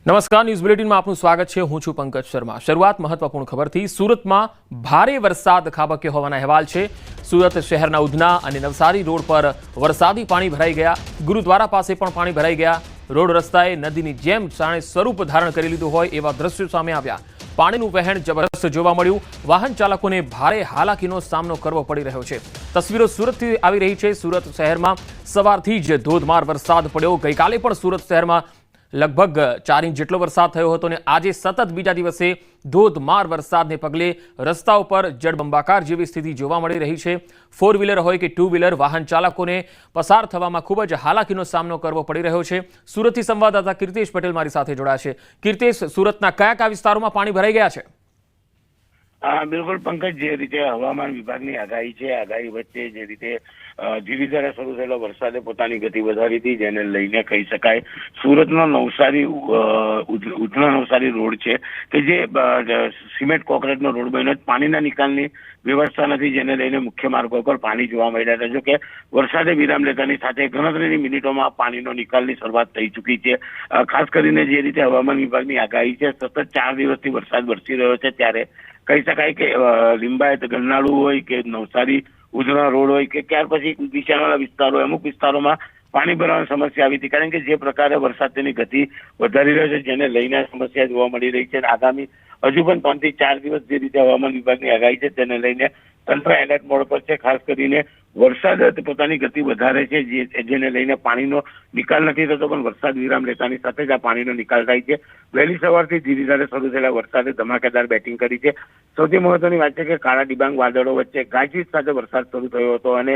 નમસ્કાર, ન્યૂઝ બુલેટિનમાં આપનું સ્વાગત છે। હું છું પંકજ શર્મા। શરૂઆત મહત્વપૂર્ણ ખબરથી। સુરતમાં ભારે વરસાદ ખાબક્યો હોવાના અહેવાલ છે। સુરત શહેરના ઉધના અને નવસારી રોડ પર વરસાદી પાણી ભરાઈ ગયા। ગુરુદ્વારા પાસે પણ પાણી ભરાઈ ગયા। રોડ રસ્તાએ નદીની જેમ જાણે સ્વરૂપ ધારણ કરી લીધું હોય એવા દ્રશ્યો સામે આવ્યા। પાણીનું વહેણ જબરદસ્ત જોવા મળ્યું। વાહન ચાલકોને ભારે હાલાકીનો સામનો કરવો પડી રહ્યો છે। તસવીરો સુરતથી આવી રહી છે। સુરત શહેરમાં સવારથી જ ધોધમાર વરસાદ પડ્યો। ગઈકાલે પણ સુરત શહેરમાં लगभग 4 इंच જેટલો વરસાદ થયો હતો અને આજે સતત બીજા દિવસે ધોધમાર વરસાદને પગલે રસ્તાઓ પર જળબંબાકાર જેવી સ્થિતિ જોવા મળી રહી છે। 4 વ્હીલર હોય કે 2 વ્હીલર વાહન ચાલકોને પસાર થવામાં ખૂબ જ હાલાકીનો સામનો કરવો પડી રહ્યો છે। સુરતથી સંવાદદાતા કીર્તેશ પટેલ મારી સાથે જોડાયા છે। કીર્તેશ, સુરતના કયા વિસ્તારોમાં પાણી ભરાઈ ગયા છે? બિલકુલ પંકજ, જે રીતે હવામાન વિભાગની આગાહી છે, આગાહી વચ્ચે જે રીતે ધીરે ધીરે શરૂ થયેલો વરસાદે પોતાની ગતિ વધારી હતી, જેને લઈને કહી શકાય સુરતનો નવસારી ઉધના નવસારી રોડ છે કે જે સિમેન્ટ કોન્ક્રીટનો રોડ બન્યો, પાણીના નિકાલની વ્યવસ્થા નથી, જેને લઈને મુખ્ય માર્ગો પર પાણી જોવા મળ્યા હતા। જો કે વરસાદે વિરામ લેતાની સાથે ગણતરીની મિનિટોમાં પાણીનો નિકાલની શરૂઆત થઈ ચૂકી છે। ખાસ કરીને જે રીતે હવામાન વિભાગની આગાહી છે, સતત 4 દિવસથી વરસાદ વરસી રહ્યો છે, ત્યારે કહી શકાય કે લિંબાયત ગરનાળું હોય કે નવસારી ઉધના રોડ હોય કે ત્યાર પછી નીચાણવાળા વિસ્તારો, અમુક વિસ્તારોમાં પાણી ભરવાની સમસ્યા આવી હતી, કારણ કે જે પ્રકારે વરસાદ તેની ગતિ વધારી રહ્યો છે, જેને લઈને સમસ્યા જોવા મળી રહી છે। આગામી હજુ પણ 3 થી 4 દિવસ જે રીતે હવામાન વિભાગની આગાહી છે, તેને લઈને તંત્ર એલર્ટ મોડ પર છે। ખાસ કરીને વરસાદ પોતાની ગતિ વધારે છે, જેને લઈને પાણીનો નિકાલ નથી થતો, પણ વરસાદ વિરામ લેતાની સાથે જ આ પાણીનો નિકાલ થાય છે। વહેલી સવારથી ધીરે ધીરે શરૂ થયેલા વરસાદે ધમાકેદાર બેટિંગ કરી છે। સૌથી મહત્વની વાત છે કે કાળા ડિબાંગ વાદળો વચ્ચે ગાજવીજ સાથે વરસાદ શરૂ થયો હતો અને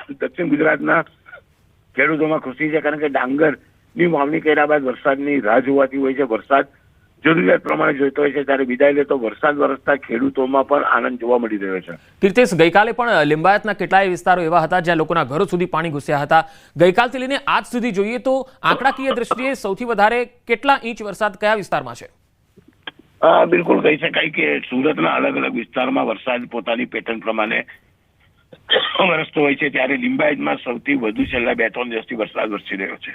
દક્ષિણ ગુજરાતના ખેડૂતોમાં ખુશી છે, કારણ કે ડાંગરની વાવણી કર્યા બાદ વરસાદની રાહ જોવાતી હોય છે। વરસાદ જરૂરિયાત પ્રમાણે જોઈતો હોય છે, ત્યારે વિદાય લેતો વરસાદ વરસતા ખેડૂતોમાં પણ આનંદ જોવા મળી રહ્યો છે। કીર્તેશ, ગઈકાલે પણ લિંબાયતના કેટલાય વિસ્તારો એવા હતા જ્યાં લોકોના ઘરો સુધી પાણી ઘૂસ્યા હતા। ગઈકાલથી લઈને આજ સુધી જોઈએ તો આંકડાકીય દ્રષ્ટિએ સૌથી વધારે કેટલા ઇંચ વરસાદ કયા વિસ્તારમાં છે? બિલકુલ કહી શકાય કે સુરતના અલગ અલગ વિસ્તારમાં વરસાદ પોતાની પેટર્ન પ્રમાણે વરસતો હોય છે, ત્યારે લિંબાયતમાં સૌથી વધુ છેલ્લા 2-3 દિવસથી વરસાદ વરસી રહ્યો છે।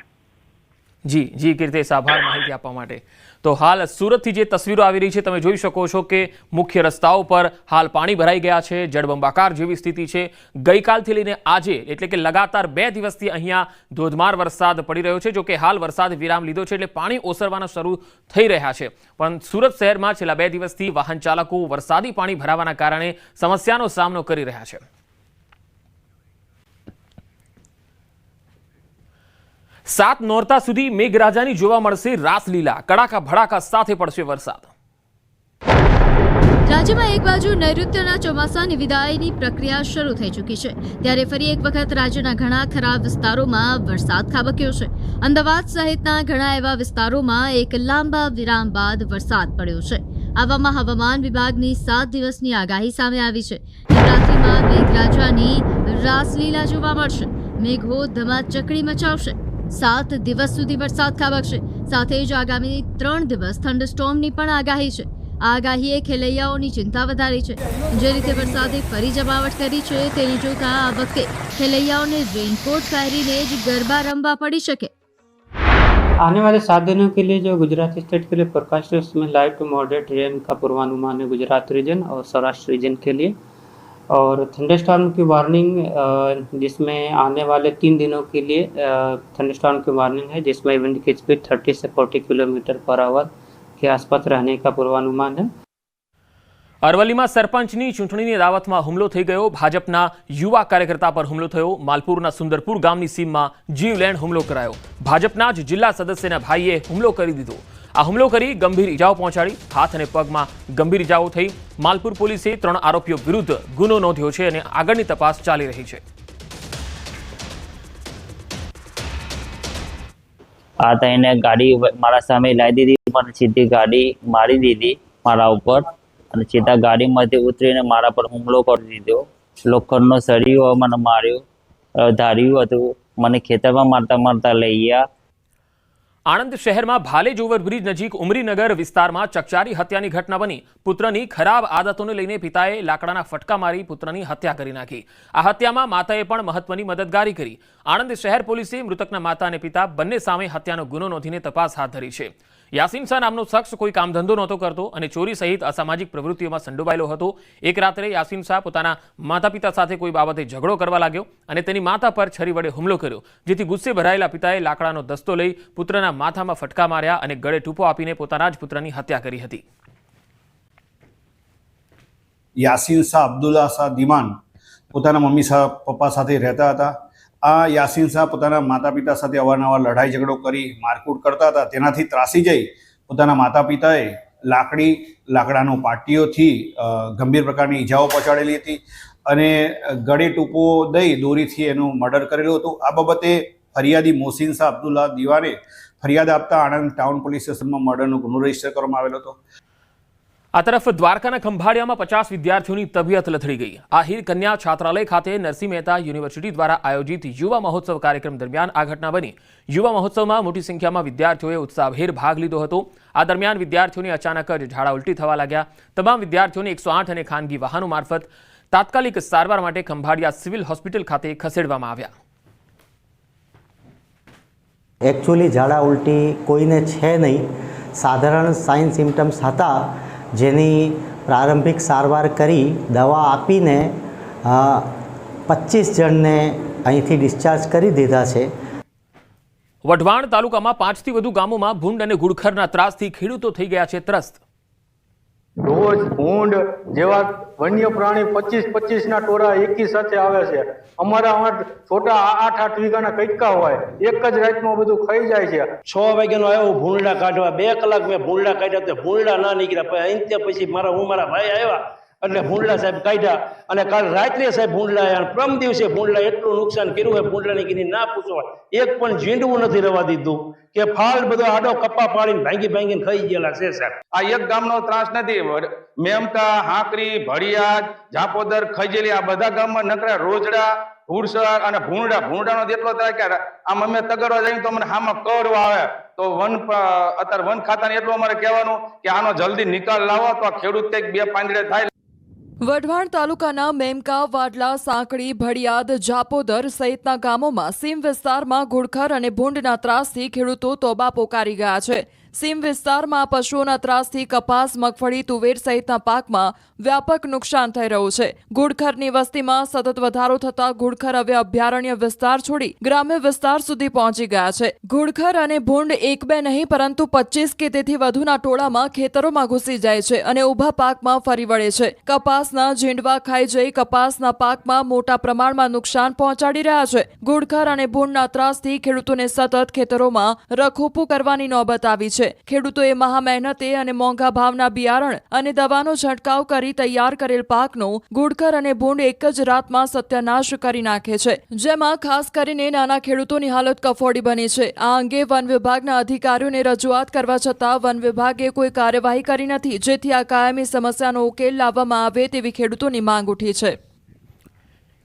જી કીર્તેશ, આભાર માહિતી આપવા માટે। તો હાલ સુરતથી જે તસવીરો આવી રહી છે, તમે જોઈ શકો છો કે મુખ્ય રસ્તાઓ પર હાલ પાણી ભરાઈ ગયા છે, જળબંબાકાર જેવી સ્થિતિ છે। ગઈકાલથી લઈને આજે એટલે કે લગાતાર 2 દિવસથી અહીંયા ધોધમાર વરસાદ પડી રહ્યો છે। જો કે હાલ વરસાદ વિરામ લીધો છે, એટલે પાણી ઓસરવાના શરૂ થઈ રહ્યા છે, પણ સુરત શહેરમાં છેલ્લા 2 દિવસથી વાહન ચાલકો વરસાદી પાણી ભરાવાના કારણે સમસ્યાનો સામનો કરી રહ્યા છે। 7 નોરતા સુધી મેઘરાજાની જોવા મળશે રાસલીલા। કડાકા ભડાકા સાથે પડશે વરસાદ। રાજ્યમાં એક બાજુ નૈઋત્યના ચોમાસાની વિદાયની પ્રક્રિયા શરૂ થઈ ચૂકી છે, ત્યારે ફરી એક વખત રાજ્યના ઘણા ખરાબ વિસ્તારોમાં વરસાદ ખાબક્યો છે। અમદાવાદ સહિતના ઘણા એવા વિસ્તારોમાં એક લાંબા વિરામ બાદ વરસાદ પડ્યો છે। આવામાં હવામાન વિભાગની 7 દિવસની આગાહી સામે આવી છે। નવરાત્રિમાં મેઘરાજાની રાસલીલા જોવા મળશે। મેઘો ધમાચકડી મચાવશે। 7 દિવસ સુધી વરસાદ ખાબકશે। સાથે જ આગામી 3 દિવસ થંડરસ્ટોર્મની પણ આગાહી છે। આ આગાહીએ ખેલૈયાઓની ચિંતા વધારી છે। જે રીતે વરસાદે ફરી જમાવટ કરી છે, તેને જોતા આ વખતે ખેલૈયાઓને રેનકોટ પહેરીને જ ગરબા રમવા પડી શકે। आने वाले 7 दिनों के लिए जो गुजरात स्टेट के लिए फोरकास्ट है, उसमें लाइट टू मॉडरेट रेन का पूर्वानुमान है गुजरात रीजन और सौराष्ट्र रीजन के लिए, और थंडरस्टॉर्म की वार्निंग जिसमें आने वाले 3 दिनों के लिए थंडरस्टॉर्म की वार्निंग है, जिसमें विंड की स्पीड 30 से 40 किलोमीटर पर आवर के आसपास रहने का पूर्वानुमान है। અરવલ્લીમાં સરપંચની ચૂંટણીની દાવતમાં હુમલો થઈ ગયો। ભાજપના યુવા કાર્યકર્તા પર હુમલો થયો। માલપુરના સુંદરપુર ગામની સીમમાં જીવલેણ હુમલો કરાયો। ભાજપના જ જિલ્લા સદસ્યના ભાઈએ હુમલો કરી દીધો। આ હુમલો કરી ગંભીર ઇજાઓ પહોંચાડી। હાથ અને પગમાં ગંભીર ઇજાઓ થઈ। માલપુર પોલીસે 3 આરોપીઓ વિરુદ્ધ ગુનો નોંધ્યો છે અને આગળની તપાસ ચાલી રહી છે। આ થઈને ગાડી મારા સામે લાવી દીધી, પણ સીધી ગાડી મારી દીધી મારા ઉપર, અને સીધા ગાડીમાંથી ઉતરીને મારા પર હુમલો કરી દીધો। લોખંડનો સળિયો મને માર્યો, ધાર્યું હતું, મને ખેતરમાં મારતા મારતા લઈ ગયા। આણંદ શહેરમાં ભાલેજ ઓવરબ્રિજ નજીક ઉમરીનગર વિસ્તારમાં ચકચારી હત્યાની ઘટના બની. પુત્રની ખરાબ આદતોને લઈને પિતાએ લાકડાના ફટકા મારી પુત્રની હત્યા કરી નાખી. આ હત્યામાં માતાએ પણ મહત્વની મદદગારી કરી. આણંદ શહેર પોલીસે મૃતકના માતા અને પિતા બંને સામે હત્યાનો ગુનો નોંધીને તપાસ હાથ ધરી છે. યાસીન શાહ નામનો શખ્સ કોઈ કામધંધો નહોતો કરતો અને ચોરી સહિત અસામાજિક પ્રવૃત્તિઓમાં સંડોવાયેલો હતો. એક રાત્રે યાસીન શાહ પોતાના માતા પિતા સાથે કોઈ બાબતે ઝઘડો કરવા લાગ્યો અને તેની માતા પર છરી વડે હુમલો કર્યો, જેથી ગુસ્સે ભરાયેલા પિતાએ લાકડાનો દસ્તો લઈ પુત્રના માથામાં ફટકા માર્યા અને ગળે ટૂંપો આપીને પોતાના જ પુત્રની હત્યા કરી હતી. યાસીન શાહ અબ્દુલ્લા શાહ દિમાન પોતાના મમ્મી પપ્પા સાથે રહેતા હતા. આ યાસીન શાહ પોતાના માતા પિતા સાથે અવારનવાર લડાઈ ઝઘડો કરી મારકૂટ કરતા હતા. તેનાથી ત્રાસી જઈ પોતાના માતા પિતાએ લાકડાનો પાટીઓથી ગંભીર પ્રકારની ઈજાઓ પહોંચાડેલી હતી અને ગળે ટૂંપો દઈ દોરીથી એનું મર્ડર કરેલું હતું. આ બાબતે ફરિયાદી મોહસિન શાહ અબ્દુલ્લા દિવાને ફરિયાદ આપતા આણંદ ટાઉન પોલીસ સ્ટેશનમાં મર્ડરનો ગુનો રજીસ્ટર કરવામાં આવેલો હતો. આ તરફ દ્વારકાના ખંભાળિયામાં 50 વિદ્યાર્થીઓની તબિયત લથડી ગઈ. આહિર કન્યા છાત્રાલય ખાતે નરસિંહ મહેતા યુનિવર્સિટી દ્વારા આયોજિત યુવા મહોત્સવ કાર્યક્રમ દરમિયાન આ ઘટના બની. યુવા મહોત્સવમાં મોટી સંખ્યામાં વિદ્યાર્થીઓએ ઉત્સાહભેર ભાગ લીધો હતો. આ દરમિયાન વિદ્યાર્થીઓને અચાનક જ ઝાડા ઉલટી થવા લાગ્યા. તમામ વિદ્યાર્થીઓને 108 અને ખાનગી વાહનો મારફત તાત્કાલિક સારવાર માટે ખંભાળિયા સિવિલ હોસ્પિટલ ખાતે ખસેડવામાં આવ્યા. એકચ્યુઅલી ઝાડા ઉલટી કોઈને છે નહીં, સાધારણ સાઇન સિમ્ટમ્સ હતા, જેની પ્રારંભિક સારવાર કરી દવા આપીને 25 જણને અહીંથી ડિસ્ચાર્જ કરી દીધા છે. વઢવાણ તાલુકામાં 5 થી વધુ ગામોમાં ભૂંડ અને ઘુડખરના ત્રાસથી ખેડૂતો થઈ ગયા છે ત્રસ્ત. રોજ ભૂંડ જેવા વન્ય પ્રાણી 25 ના ટોળા એકી સાથે આવે છે. અમારા છોટા 8 વીઘાના કટકા હોય, એક જ રાતમાં બધું ખાઈ જાય છે. 6 વાગ્યાનો આવ્યો ભૂંડા કાઢવા, 2 કલાક મેં ભૂંડા કાઢ્યા તો ભૂંડા ના નીકળ્યા. પછી મારા ભાઈ આવ્યા એટલે ભૂંડલા સાહેબ કાઢ્યા અને કાલ રાત્રે સાહેબ ભૂંડલા આવ્યા. પ્રમ દિવસે ભૂંડલા એટલું નુકસાન કર્યું હોય ભૂંડલાની કીધી ના પૂછવા. એક પણ ઝીંડવું નથી રવા દીધું કે ફાલ બધો આડો કપ્પા પાડીને ભાંગીને ખાઈ ગયેલા છે સાહેબ. આ એક ગામનો ત્રાસ નથી. મેમકા, હાંકરી, ભડિયાદ, જાપોદર, ખજેલી આ બધા ગામમાં નકરા રોજડા, હુડસર અને ભૂંડાનો જેટલો થાય કે આમ અમે તગરવા જઈએ તો અમને હામાં કરવા આવે તો અત્યારે વન ખાતાને એટલું અમારે કહેવાનું કે આનો જલ્દી નિકાલ લાવો તો આ ખેડૂત કંઈક બે પાંદડે થાય. વઢવાણ તાલુકાના મેમકા, વાડલા, સાંકળી, ભડિયાદ, જાપોદર સહિતના ગામોમાં સીમ વિસ્તારમાં ઘુડખર અને ભૂંડના ત્રાસથી ખેડૂતો તોબા પોકારી ગયા છે. સીમ વિસ્તારમાં પશુઓના ત્રાસથી કપાસ, મગફળી, તુવેર સહિતના પાકમાં વ્યાપક નુકસાન થઈ રહ્યું છે. ઘુડખરની વસ્તીમાં સતત વધારો થતા ઘુડખર હવે અભયારણ્ય વિસ્તાર છોડી ગ્રામ્ય વિસ્તાર સુધી પહોંચી ગયા છે. ઘુડખર અને ભૂંડ એક બે નહીં પરંતુ 25 કે તેથી વધુના ટોળામાં ખેતરોમાં ઘૂસી જાય છે અને ઊભા પાકમાં ફરી વળે છે. કપાસના ઝીંડવા ખાઈ જઈ કપાસના પાકમાં મોટા પ્રમાણમાં નુકસાન પહોંચાડી રહ્યા છે. ઘુડખર અને ભૂંડના ત્રાસથી ખેડૂતોને સતત ખેતરોમાં રખોપું કરવાની નોબત આવી છે. ખેડૂતોએ મહા મહેનતે અને મોંઘા ભાવના બિયારણ અને દવાનો છંટકાવ કરી તૈયાર કરેલ પાકનો ઘુડખર અને ભૂંડ એક જ રાતમાં સત્યાનાશ કરી નાખે છે, જેમાં ખાસ કરીને નાના ખેડૂતોની હાલત કફોડી બની છે. આ અંગે વન વિભાગના અધિકારીઓને રજૂઆત કરવા છતાં વન વિભાગે કોઈ કાર્યવાહી કરી નથી, જેથી આ કાયમી સમસ્યાનો ઉકેલ લાવવામાં આવે તેવી ખેડૂતોની માંગ ઉઠી છે.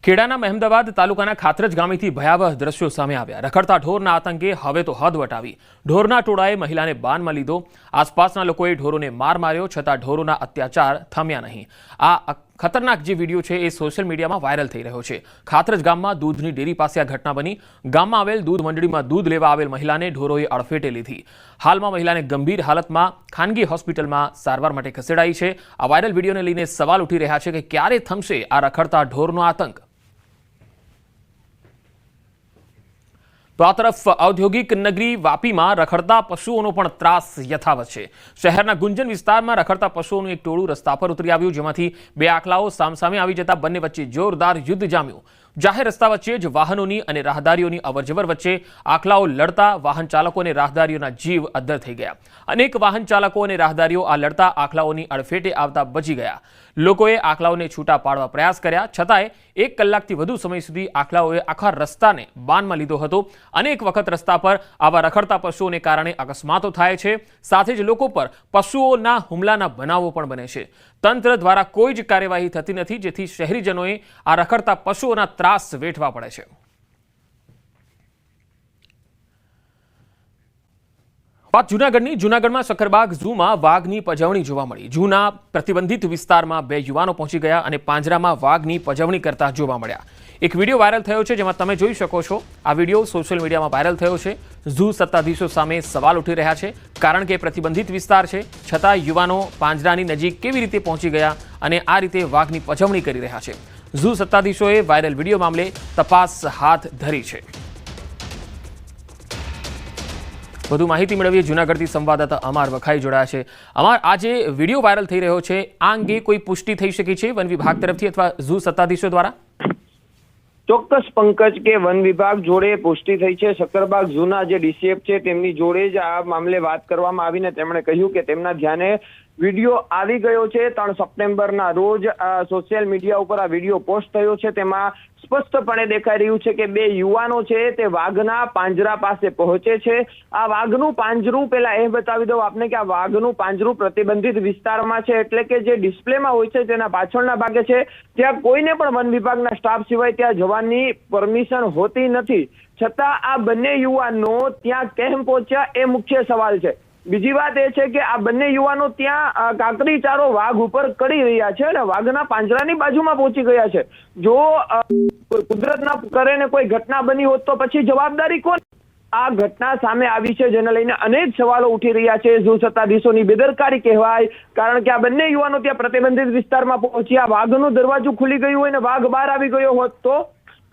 ખેડાના મહેમદાવાદ તાલુકાના ખાતરજ ગામેથી ભયાવહ દ્રશ્યો સામે આવ્યા. રખડતા ઢોરના આતંકે હવે તો હદ વટાવી. ઢોરના ટોળાએ મહિલાને બાનમાં લીધો. આસપાસના લોકોએ ઢોરોને માર માર્યો, છતાં ઢોરોના અત્યાચાર થમ્યા નહીં. આ ખતરનાક જે વિડીયો છે એ સોશિયલ મીડિયામાં વાયરલ થઈ રહ્યો છે. ખાતરજ ગામમાં દૂધની ડેરી પાસે આ ઘટના બની. ગામમાં આવેલ દૂધ મંડળીમાં દૂધ લેવા આવેલ મહિલાને ઢોરોએ અડફેટે લીધી. હાલમાં મહિલાને ગંભીર હાલતમાં ખાનગી હોસ્પિટલમાં સારવાર માટે ખસેડાઈ છે. આ વાયરલ વિડીયોને લઈને સવાલ ઉઠી રહ્યા છે કે ક્યારે થમશે આ રખડતા ઢોરનો આતંક. તો આ તરફ ઔદ્યોગિક નગરી વાપીમાં રખડતા પશુઓનો પણ ત્રાસ યથાવત છે. શહેરના ગુંજન વિસ્તારમાં રખડતા પશુઓનું એક ટોળું રસ્તા પર ઉતરી આવ્યું, જેમાંથી 2 આખલાઓ સામસામે આવી જતા બંને વચ્ચે જોરદાર યુદ્ધ જામ્યું. જાહેર રસ્તા વચ્ચે જ વાહનોની અને રાહદારીઓની અવરજવર વચ્ચે આખલાઓ લડતા વાહન ચાલકો અને રાહદારીઓના જીવ અદ્ધર થઈ ગયા. અનેક વાહન ચાલકો અને રાહદારીઓ આ લડતા આખલાઓની અડફેટે આવતા બચી ગયા. લોકોએ આખલાઓને છૂટા પાડવા પ્રયાસ કર્યા, છતાંય 1 કલાકથી વધુ સમય સુધી આખલાઓએ આખા રસ્તાને બાનમાં લીધો હતો. અનેક વખત રસ્તા પર આવા રખડતા પશુઓને કારણે અકસ્માતો થાય છે. સાથે જ લોકો પર પશુઓના હુમલાના બનાવો પણ બને છે. તંત્ર દ્વારા કોઈ જ કાર્યવાહી થતી નથી, જેથી શહેરીજનોએ આ રખડતા પશુઓના ત્રાસ વેઠવા પડે છે. વાત જૂનાગઢમાં સક્કરબાગ ઝૂમાં વાઘની પજવણી જોવા મળી. ઝૂના પ્રતિબંધિત વિસ્તારમાં 2 યુવાનો પહોંચી ગયા અને પાંજરામાં વાઘની પજવણી કરતા જોવા મળ્યા. એક વિડીયો વાયરલ થયો છે, જેમાં તમે જોઈ શકો છો. આ વિડીયો સોશિયલ મીડિયામાં વાયરલ થયો છે. ઝૂ સત્તાધીશો સામે સવાલ ઉઠી રહ્યા છે, કારણ કે પ્રતિબંધિત વિસ્તાર છે, છતાં યુવાનો પાંજરાની નજીક કેવી રીતે પહોંચી ગયા અને આ રીતે વાઘની પજવણી કરી રહ્યા છે. ઝૂ સત્તાધીશોએ વાયરલ વિડીયો મામલે તપાસ હાથ ધરી છે. વધુ માહિતી મેળવીએ જૂનાગઢથી સંવાદદાતા અમાર વખાઈ જોડાયા છે. અમાર, આ જે વિડીયો વાયરલ થઈ રહ્યો છે, આ અંગે કોઈ પુષ્ટિ થઈ શકી છે વન વિભાગ તરફથી અથવા ઝૂ સત્તાધીશો દ્વારા? ચોક્કસ પંકજ, કે વન વિભાગ જોડે પુષ્ટિ થઈ છે. સક્કરબાગ ઝૂના જે ડીસીએફ છે તેમની જોડે જ આ મામલે વાત કરવામાં આવીને તેમણે કહ્યું કે તેમના ધ્યાને વિડીયો આવી ગયો છે. 3 સપ્ટેમ્બરના રોજ સોશિયલ મીડિયા ઉપર આ વિડીયો પોસ્ટ થયો છે. તેમાં સ્પષ્ટપણે દેખાઈ રહ્યું છે કે 2 યુવાનો છે તે વાઘના પાંજરા પાસે પહોંચે છે. આ વાઘનું પાંજરું, પહેલા એ બતાવી દઉં આપને કે આ વાઘનું પાંજરું પ્રતિબંધિત વિસ્તારમાં છે, એટલે કે જે ડિસ્પ્લેમાં હોય છે તેના પાછળના ભાગે છે. ત્યાં કોઈને પણ વન વિભાગના સ્ટાફ સિવાય ત્યાં જવાની પરમિશન હોતી નથી. છતાં આ બંને યુવાનો ત્યાં કેમ પહોંચ્યા એ મુખ્ય સવાલ છે. બીજી વાત એ છે કે આ બંને યુવાનો ત્યાં કાકડી ચારો વાઘ ઉપર કરી રહ્યા છે અને વાઘના પાંજરાની બાજુમાં પહોંચી ગયા છે. જો કુદરતના કરે ને કોઈ ઘટના બની હોત તો પછી જવાબદારી કોણ? આ ઘટના સામે આવી છે, જેને લઈને અનેક સવાલો ઉઠી રહ્યા છે. ઝૂ સત્તાધીશોની બેદરકારી કહેવાય, કારણ કે આ બંને યુવાનો ત્યાં પ્રતિબંધિત વિસ્તારમાં પહોંચ્યા, વાઘનું દરવાજું ખુલી ગયું હોય ને વાઘ બહાર આવી ગયો હોત તો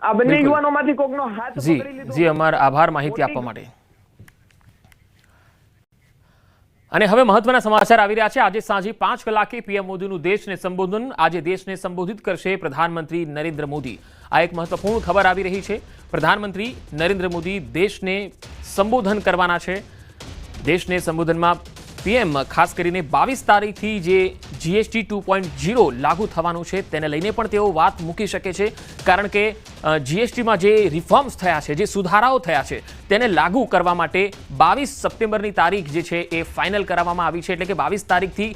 આ બંને યુવાનોમાંથી કોકનો હાથ પકડી લીધો. જી અમાર આભાર માહિતી આપવા માટે. અને હવે મહત્વના સમાચાર આવી રહ્યા છે. આજે સાંજે 5 કલાકે પીએમ મોદીનું દેશને સંબોધન. આજે દેશને સંબોધિત કરશે પ્રધાનમંત્રી નરેન્દ્ર મોદી. આ એક મહત્વપૂર્ણ ખબર આવી રહી છે. પ્રધાનમંત્રી નરેન્દ્ર મોદી દેશને સંબોધન કરવાના છે. દેશને સંબોધનમાં પીએમ ખાસ કરીને 22 તારીખથી જે જીએસટી 2.0 લાગુ થવાનું છે તેને લઈને પણ તેઓ વાત મૂકી શકે છે, કારણ કે જીએસટીમાં જે રિફોર્મ્સ થયા છે, જે સુધારાઓ થયા છે, તેને લાગુ કરવા માટે 22 સપ્ટેમ્બરની તારીખ જે છે એ ફાઇનલ કરાવવામાં આવી છે. એટલે કે 22 તારીખથી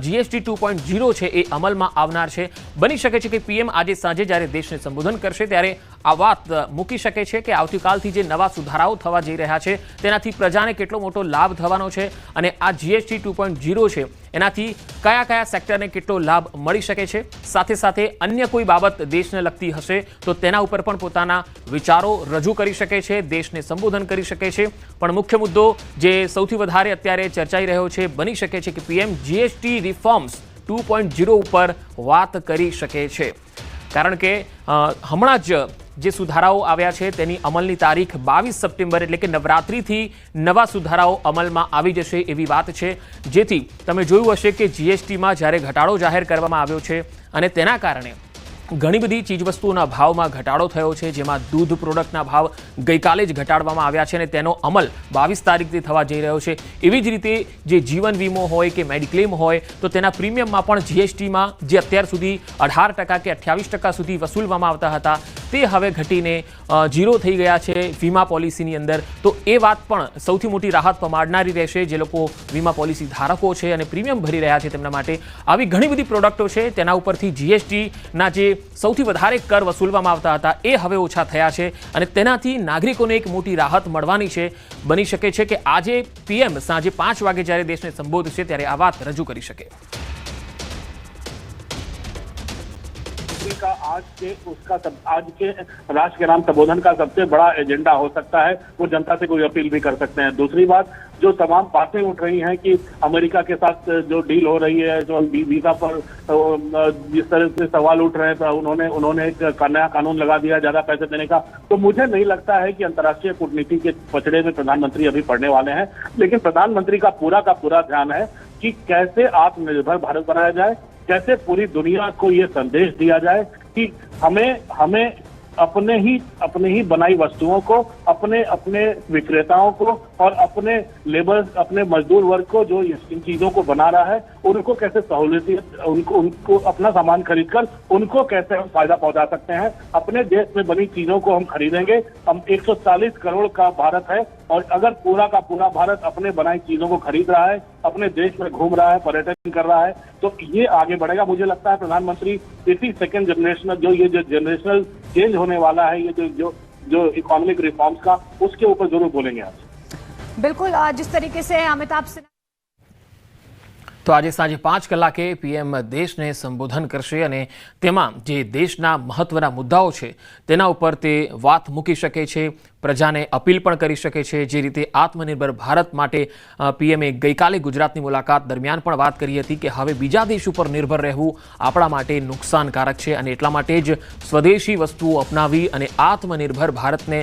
જીએસટી 2.0 છે એ અમલમાં આવનાર છે. બની શકે છે કે પીએમ આજે સાંજે જ્યારે દેશને સંબોધન કરશે ત્યારે આ વાત મૂકી શકે છે કે આવતીકાલથી જે નવા સુધારાઓ થવા જઈ રહ્યા છે તેનાથી પ્રજાને કેટલો મોટો લાભ થવાનો છે અને આ જીએસટી 2.0 છે એનાથી કયા કયા સેક્ટરને કેટલો લાભ મળી શકે છે. સાથે સાથે અન્ય કોઈ બાબત દેશને લગતી હશે તો તેના ઉપર પણ પોતાના વિચારો રજૂ કરી શકે છે, દેશને સંબોધન કરી શકે છે. પણ મુખ્ય મુદ્દો જે સૌથી વધારે અત્યારે ચર્ચાઈ રહ્યો છે, બની શકે છે કે પીએમ જીએસટી રિફોર્મ્સ 2.0 ઉપર વાત કરી શકે છે, કારણ કે હમણાં જ જે સુધારાઓ આવ્યા છે તેની અમલની તારીખ 22 સપ્ટેમ્બર એટલે કે નવરાત્રિથી નવા સુધારાઓ અમલમાં આવી જશે એવી વાત છે. જેથી તમે જોયું હશે કે જીએસટીમાં જ્યારે ઘટાડો જાહેર કરવામાં આવ્યો છે અને તેના કારણે ઘણી બધી ચીજવસ્તુઓના ભાવમાં ઘટાડો થયો છે, જેમાં દૂધ પ્રોડક્ટના ભાવ ગઈકાલે જ ઘટાડવામાં આવ્યા છે અને તેનો અમલ 22 તારીખથી થવા જઈ રહ્યો છે. એવી જ રીતે જે જીવન વીમો હોય કે મેડિક્લેમ હોય તો તેના પ્રીમિયમમાં પણ જીએસટીમાં જે અત્યાર સુધી 18% કે 28% સુધી વસૂલવામાં આવતા હતા તે હવે ઘટીને 0 થઈ ગયા છે વીમા પોલિસીની અંદર. તો એ વાત પણ સૌથી મોટી રાહત પમાડનારી રહેશે જે લોકો વીમા પોલિસી ધારકો છે અને પ્રીમિયમ ભરી રહ્યા છે તેમના માટે. આવી ઘણી બધી પ્રોડક્ટો છે તેના ઉપરથી જીએસટીના જે સૌથી વધારે કર વસૂલવામાં આવતા હતા એ હવે ઓછા થયા છે અને તેનાથી નાગરિકોને એક મોટી રાહત મળવાની છે. બની શકે છે કે આજે પીએમ સાંજે 5 વાગે જ્યારે દેશને સંબોધશે ત્યારે આ વાત રજૂ કરી શકે. का आज के राष्ट्र के नाम संबोधन का सबसे बड़ा एजेंडा हो सकता है. वो जनता से कोई अपील भी कर सकते हैं. दूसरी बात, जो तमाम बातें उठ रही हैं कि अमेरिका के साथ जो डील हो रही है, जो वीजा पर जिस तरह से सवाल उठ रहे हैं, उन्होंने एक नया कानून लगा दिया ज्यादा पैसे देने का. तो मुझे नहीं लगता है कि अंतर्राष्ट्रीय कूटनीति के पचड़े में प्रधानमंत्री अभी पड़ने वाले हैं. लेकिन प्रधानमंत्री का पूरा ध्यान है कि कैसे आत्मनिर्भर भारत बनाया जाए, कैसे पूरी दुनिया को ये संदेश दिया जाए कि हमें अपने ही बनाई वस्तुओं को, अपने विक्रेताओं को और अपने अपने मजदूर वर्ग को जो इन चीजों को बना रहा है उनको कैसे सहूलियत, उनको अपना सामान खरीदकर उनको कैसे हम फायदा पहुंचा सकते हैं. अपने देश में बनी चीजों को हम खरीदेंगे. हम 140 करोड़ का भारत है और अगर पूरा का पूरा भारत अपने बनाई चीजों को खरीद रहा है, अपने देश में घूम रहा है, पर्यटन कर रहा है, तो ये आगे बढ़ेगा. मुझे लगता है प्रधानमंत्री इसी सेकेंड जनरेशनल जो जनरेशनल चेंज होने वाला है, ये जो इकोनॉमिक रिफॉर्म्स का, उसके ऊपर जरूर बोलेंगे आज. બિલકુલ जिस तरीके से अमिताभ सिन्हा તો આજે સાંજે 5 કલાકે પીએમ દેશને સંબોધન કરશે અને તેમાં જે દેશના મહત્વના મુદ્દાઓ છે તેના ઉપર તે વાત મૂકી શકે છે, પ્રજાને અપીલ પણ કરી શકે છે. જે રીતે આત્મનિર્ભર ભારત માટે પીએમએ ગઈકાલે ગુજરાતની મુલાકાત દરમિયાન પણ વાત કરી હતી કે હવે બીજા દેશ ઉપર નિર્ભર રહેવું આપણા માટે નુકસાનકારક છે અને એટલા માટે જ સ્વદેશી વસ્તુઓ અપનાવી અને આત્મનિર્ભર ભારતને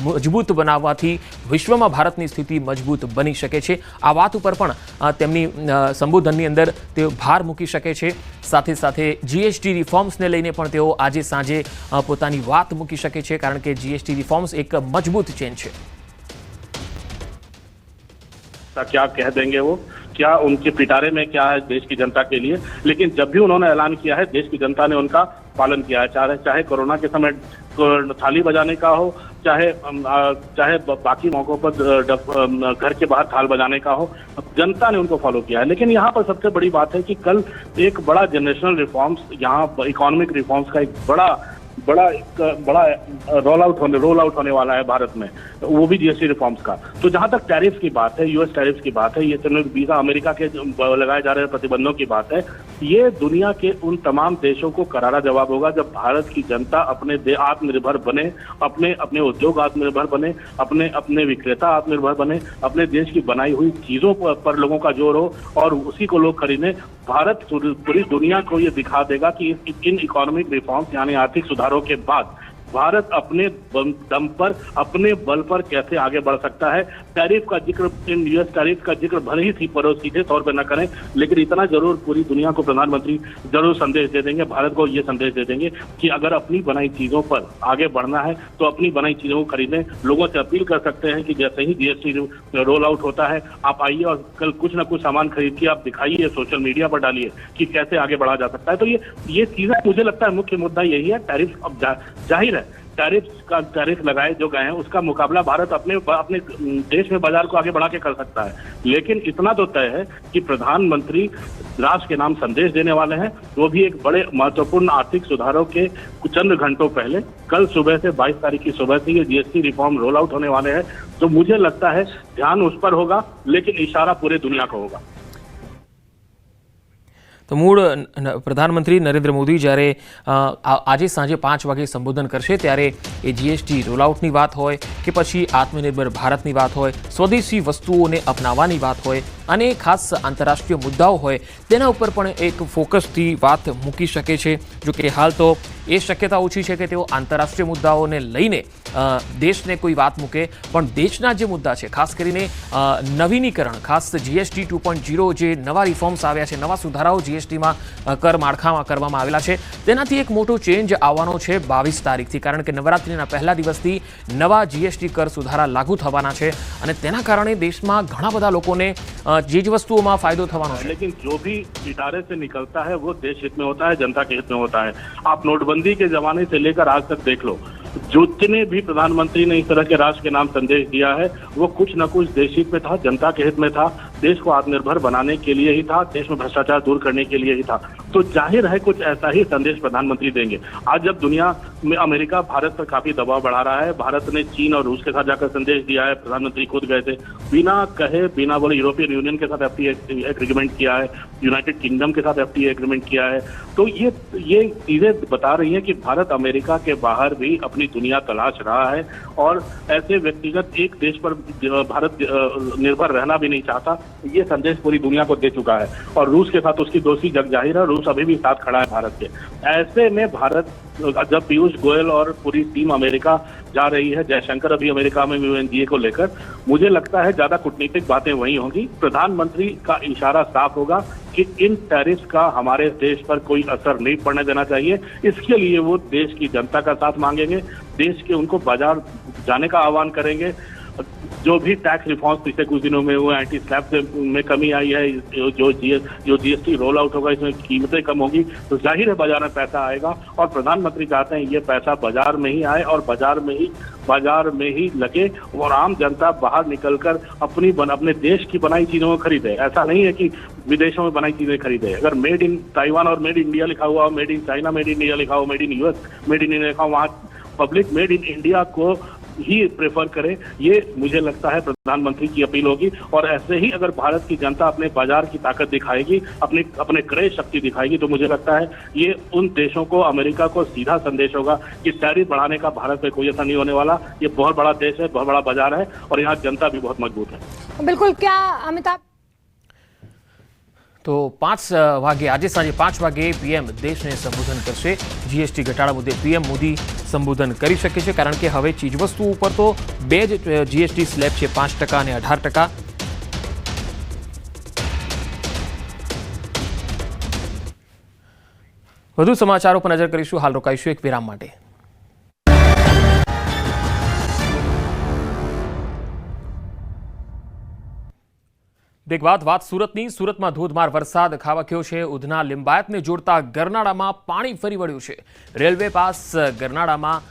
મજબૂત બનાવવાથી વિશ્વમાં ભારતની સ્થિતિ મજબૂત બની શકે છે. આ વાત ઉપર પણ તેમની સંબોધનની અંદર તેઓ ભાર મૂકી શકે છે. સાથે સાથે જીએસટી રિફોર્મ્સને લઈને પણ તેઓ આજે સાંજે પોતાની વાત મૂકી શકે છે, કારણ કે જીએસટી રિફોર્મ્સ એક मजबूत चेन है. क्या कह देंगे वो, क्या उनके पिटारे में क्या है देश की जनता के लिए, लेकिन जब भी उन्होंने ऐलान किया है देश की जनता ने उनका पालन किया है. चाहे कोरोना के समय थाली बजाने का हो, चाहे बाकी मौकों पर घर के बाहर थाल बजाने का हो, जनता ने उनको फॉलो किया है. लेकिन यहाँ पर सबसे बड़ी बात है कि कल एक बड़ा जनरेशनल रिफॉर्म्स, यहाँ इकोनॉमिक रिफॉर्म्स का एक बड़ा रोल आउट होने वाला है भारत में, वो भी जीएसटी रिफॉर्म्स का. तो जहां तक टैरिफ की बात है, यूएस टैरिफ की बात है, ये वीजा अमेरिका के लगाए जा रहे प्रतिबंधों की बात है, ये दुनिया के उन तमाम देशों को करारा जवाब होगा जब भारत की जनता अपने आत्मनिर्भर बने, अपने उद्योग आत्मनिर्भर बने, अपने विक्रेता आत्मनिर्भर बने, अपने देश की बनाई हुई चीजों पर लोगों का जोर हो और उसी को लोग खरीदें. भारत पूरी दुनिया को ये दिखा देगा कि इन इकोनॉमिक रिफॉर्म्स यानी आर्थिक सुधारों के बाद भारत अपने दम पर, अपने बल पर कैसे आगे बढ़ सकता है. टैरिफ का जिक्र, इन यूएस टैरिफ का जिक्र भले ही सीधे तौर पर न करें, लेकिन इतना जरूर पूरी दुनिया को प्रधानमंत्री जरूर संदेश दे देंगे, भारत को ये संदेश दे देंगे कि अगर अपनी बनाई चीजों पर आगे बढ़ना है तो अपनी बनाई चीजों को खरीदें. लोगों से अपील कर सकते हैं कि जैसे ही जीएसटी रोल आउट होता है आप आइए और कल कुछ न कुछ सामान खरीद के आप दिखाइए, सोशल मीडिया पर डालिए कि कैसे आगे बढ़ा जा सकता है. तो ये चीजें मुझे लगता है मुख्य मुद्दा यही है. टैरिफ अब जाहिर है टैरिफ लगाए जो गए हैं उसका मुकाबला भारत अपने देश में बाजार को आगे बढ़ा के कर सकता है. लेकिन इतना तो तय है कि प्रधानमंत्री राष्ट्र के नाम संदेश देने वाले हैं, वो भी एक बड़े महत्वपूर्ण आर्थिक सुधारों के चंद घंटों पहले. कल सुबह से 22 तारीख की सुबह से ये जीएसटी रिफॉर्म रोल आउट होने वाले हैं. तो मुझे लगता है ध्यान उस पर होगा, लेकिन इशारा पूरे दुनिया को होगा. તો મૂળ પ્રધાનમંત્રી નરેન્દ્ર મોદી જ્યારે આજે સાંજે 5 વાગે સંબોધન કરશે ત્યારે એ જીએસટી રોલઆઉટની વાત હોય કે પછી આત્મનિર્ભર ભારતની વાત હોય, સ્વદેશી વસ્તુઓને અપનાવવાની વાત હોય અને ખાસ આંતરરાષ્ટ્રીય મુદ્દાઓ હોય તેના ઉપર પણ એક ફોકસથી વાત મૂકી શકે છે. જો કે હાલ તો એ શક્યતા ઓછી છે કે તેઓ આંતરરાષ્ટ્રીય મુદ્દાઓને લઈને દેશને કોઈ વાત મૂકે, પણ દેશના જે મુદ્દા છે ખાસ કરીને નવીનીકરણ, ખાસ જીએસટી 2.0 જે નવા રિફોર્મ્સ આવ્યા છે, નવા સુધારાઓ જીએસટીમાં કર માળખામાં કરવામાં આવેલા છે, તેનાથી એક મોટો ચેન્જ આવવાનો છે 22 તારીખથી. કારણ કે નવરાત્રિના પહેલા દિવસથી નવા જીએસટી કર સુધારા લાગુ થવાના છે અને તેના કારણે દેશમાં ઘણા બધા લોકોને ચીજ वस्तुओं फायदो थवानो है. लेकिन जो भी इशारे से निकलता है वो देश हित में होता है, जनता के हित में होता है. आप नोटबंदी के जमाने से लेकर आज तक देख लो, जितने भी प्रधानमंत्री ने इस तरह के राष्ट्र के नाम संदेश दिया है वो कुछ न कुछ देश हित में था, जनता के हित में था, देश को आत्मनिर्भर बनाने के लिए ही था, देश में भ्रष्टाचार दूर करने के लिए ही था. तो जाहिर है कुछ ऐसा ही संदेश प्रधानमंत्री देंगे. आज जब दुनिया में अमेरिका भारत पर काफी दबाव बढ़ा रहा है, भारत ने चीन और रूस के साथ जाकर संदेश दिया है, प्रधानमंत्री खुद गए थे, बिना कहे बिना बोले यूरोपियन यूनियन के साथ एफटीए एग्रीमेंट किया है, यूनाइटेड किंगडम के साथ एफटीए एग्रीमेंट किया है. तो ये चीजें बता रही है कि भारत अमेरिका के बाहर भी अपनी दुनिया तलाश रहा है और ऐसे व्यक्तिगत एक देश पर भारत निर्भर रहना भी नहीं चाहता. ये संदेश पूरी दुनिया को दे चुका है और रूस के साथ उसकी दोस्ती जग जाहिर है, रूस अभी भी साथ खड़ा है भारत के. ऐसे में भारत जब पीयूष गोयल और पूरी टीम अमेरिका जा रही है, जयशंकर अभी अमेरिका में यूएनजीए को लेकर, मुझे लगता है ज्यादा कूटनीतिक बातें वही होंगी. प्रधानमंत्री का इशारा साफ होगा कि इन टैरिफ का हमारे देश पर कोई असर नहीं पड़ने देना चाहिए. इसके लिए वो देश की जनता का साथ मांगेंगे, देश के उनको बाजार जाने का आह्वान करेंगे. जो भी टैक्स रिफॉर्म्स पिछले कुछ दिनों में हुए, एंटी स्लैब में कमी आई है, जो जीएसटी रोल आउट होगा इसमें कीमतें कम होगी, तो जाहिर है बाजार में पैसा आएगा और प्रधानमंत्री चाहते हैं ये पैसा बाजार में ही आए और बाजार में ही लगे और आम जनता बाहर निकलकर अपने देश की बनाई चीजों को खरीदे. ऐसा नहीं है कि विदेशों में बनाई चीजें खरीदे. अगर मेड इन ताइवान और मेड इन इंडिया लिखा हुआ हो, made in China, made in India लिखा हो, made in US, made in India लिखा हो, वहाँ पब्लिक मेड इन इंडिया को ही प्रेफर करे, ये मुझे लगता है प्रधानमंत्री की अपील होगी। और ऐसे ही अगर भारत की जनता अपने बाजार की ताकत दिखाएगी, अपने क्रय शक्ति दिखाएगी, तो मुझे लगता है ये उन देशों को, अमेरिका को सीधा संदेश होगा कि टैरिफ बढ़ाने का भारत पे कोई असर नहीं होने वाला। ये बहुत बड़ा देश है, बहुत बड़ा बाजार है और यहाँ जनता भी बहुत मजबूत है। बिल्कुल। क्या अमिताभ તો 5 વાગે આજે સાંજે 5 વાગે પીએમ દેશને સંબોધન કરશે। જીએસટી ઘટાડા મુદ્દે પીએમ મોદી સંબોધન કરી શકે છે, કારણ કે હવે ચીજવસ્તુઓ ઉપર તો 2 જ જીએસટી સ્લેબ છે, 5% અને 18%। વધુ સમાચારો પર નજર કરીશું, હાલ રોકાઈશું એક વિરામ માટે। એક વાત સુરતની। સુરતમાં ધોધમાર વરસાદ ખાબક્યો છે। ઉધના લિંબાયતને જોડતા ગરનાળામાં પાણી ફરી વળ્યું છે। રેલવે પાસ ગરનાળામાં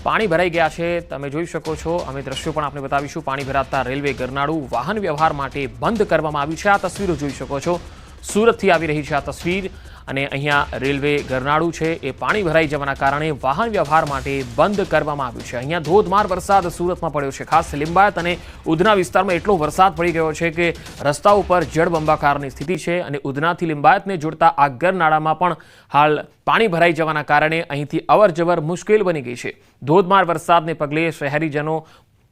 પાણી ભરાઈ ગયા છે, તમે જોઈ શકો છો। અમે દ્રશ્યો પણ આપણે બતાવીશું। પાણી ભરાતા રેલવે ગરનાળું વાહન વ્યવહાર માટે બંધ કરવામાં આવ્યું છે। આ તસવીરો જોઈ શકો છો, સુરતથી આવી રહી છે આ તસવીર। અને અહીંયા રેલવે ગરનાળું છે એ પાણી ભરાઈ જવાના કારણે વાહન વ્યવહાર માટે બંધ કરવામાં આવ્યું છે। અહીંયા ધોધમાર વરસાદ સુરતમાં પડ્યો છે। ખાસ લિંબાયત અને ઉધના વિસ્તારમાં એટલો વરસાદ પડી ગયો છે કે રસ્તાઓ પર જળબંબાકારની સ્થિતિ છે। અને ઉધનાથી લિંબાયતને જોડતા આ ગરનાળામાં પણ હાલ પાણી ભરાઈ જવાના કારણે અહીંથી અવરજવર મુશ્કેલ બની ગઈ છે। ધોધમાર વરસાદને પગલે શહેરીજનો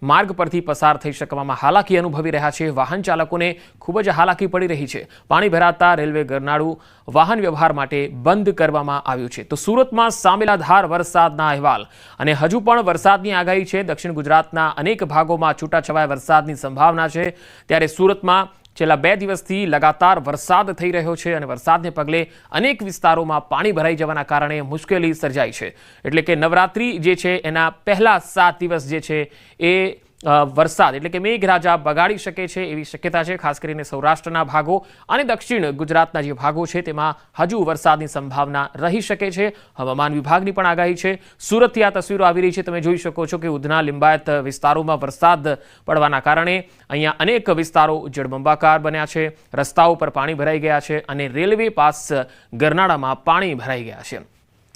માર્ગ પરથી પસાર થઈ શકવામાં હાલાકી અનુભવી રહ્યા છે। વાહન ચાલકોને ખૂબ જ હાલાકી પડી રહી છે। પાણી ભરાતા રેલવે ગરનાળું વાહન વ્યવહાર માટે બંધ કરવામાં આવ્યું છે। તો સુરતમાં સામેલાધાર વરસાદના અહેવાલ અને હજુ પણ વરસાદની આગાહી છે। દક્ષિણ ગુજરાતના અનેક ભાગોમાં છૂટાછવાયા વરસાદની સંભાવના છે, ત્યારે સુરતમાં છેલ્લા 2 દિવસથી લગાતાર વરસાદ થઈ રહ્યો છે અને વરસાદને પગલે અનેક વિસ્તારોમાં પાણી ભરાઈ જવાના કારણે મુશ્કેલી સર્જાઈ છે। એટલે કે નવરાત્રી જે છે એના પહેલા 7 દિવસ જે છે એ વરસાદ એટલે કે મેઘરાજા બગાડી શકે છે એવી શક્યતા છે। ખાસ કરીને સૌરાષ્ટ્રના ભાગો અને દક્ષિણ ગુજરાતના જે ભાગો છે તેમાં હજુ વરસાદની સંભાવના રહી શકે છે। હવામાન વિભાગની પણ આગાહી છે। સુરતથી આ તસવીરો આવી રહી છે, તમે જોઈ શકો છો કે ઉધના લિંબાયત વિસ્તારોમાં વરસાદ પડવાના કારણે અહીંયા અનેક વિસ્તારો જળબંબાકાર બન્યા છે। રસ્તાઓ પર પાણી ભરાઈ ગયા છે અને રેલવે પાસ ગરનાળામાં પાણી ભરાઈ ગયા છે।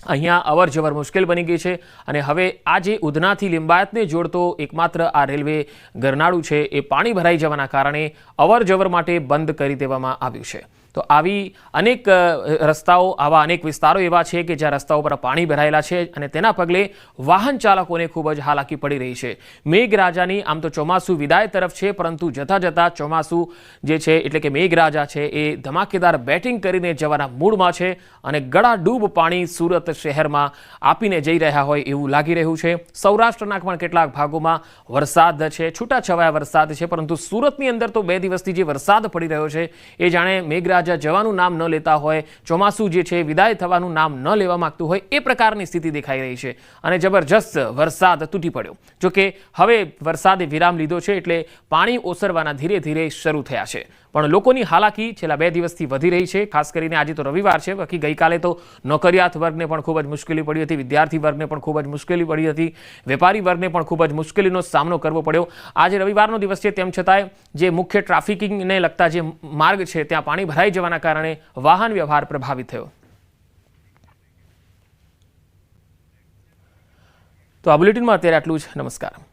અહીંયા અવરજવર મુશ્કેલ બની ગઈ છે અને હવે આજે ઉધનાથી લિંબાયતને જોડતો એકમાત્ર આ રેલવે ગરનાળું છે એ પાણી ભરાઈ જવાના કારણે અવરજવર માટે બંધ કરી દેવામાં આવ્યું છે। તો આવી અનેક રસ્તાઓ, આવા અનેક વિસ્તારો એવા છે કે જ્યાં રસ્તાઓ પર પાણી ભરાયેલા છે અને તેના પગલે વાહન ચાલકોને ખૂબ જ હાલાકી પડી રહી છે। મેઘરાજાની આમ તો ચોમાસું વિદાય તરફ છે, પરંતુ જતાં જતાં ચોમાસું જે છે એટલે કે મેઘરાજા છે એ ધમાકેદાર બેટિંગ કરીને જવાના મૂડમાં છે અને ગળાડૂબ પાણી સુરત શહેરમાં આપીને જઈ રહ્યા હોય એવું લાગી રહ્યું છે। સૌરાષ્ટ્રના પણ કેટલાક ભાગોમાં વરસાદ છે, છૂટાછવાયા વરસાદ છે, પરંતુ સુરતની અંદર તો 2 દિવસથી જે વરસાદ પડી રહ્યો છે એ જાણે મેઘરાજા જવાનું નામ ન લેતા હોય, ચોમાસું જે છે વિદાય થવાનું નામ ન લેવા માંગતું હોય એ પ્રકારની સ્થિતિ દેખાઈ રહી છે અને જબરજસ્ત વરસાદ તૂટી પડ્યો। જોકે હવે વરસાદે વિરામ લીધો છે એટલે પાણી ઓસરવાના ધીરે ધીરે શરૂ થયા છે, પણ લોકોની હાલાકી છેલ્લા 2 દિવસથી વધી રહી છે। ખાસ કરીને આજે તો રવિવાર છે, બાકી ગઈકાલે તો નોકરિયાત વર્ગને પણ ખૂબ જ મુશ્કેલી પડી હતી, વિદ્યાર્થી વર્ગને પણ ખૂબ જ મુશ્કેલી પડી હતી, વેપારી વર્ગને પણ ખૂબ જ મુશ્કેલીનો સામનો કરવો પડ્યો। આજે રવિવારનો દિવસ છે, તેમ છતાંય જે મુખ્ય ટ્રાફિકિંગને લગતા જે માર્ગ છે ત્યાં પાણી ભરાઈ જવાના કારણે વાહન વ્યવહાર પ્રભાવિત થયો। તો આ બુલેટિનમાં અત્યારે આટલું જ। નમસ્કાર।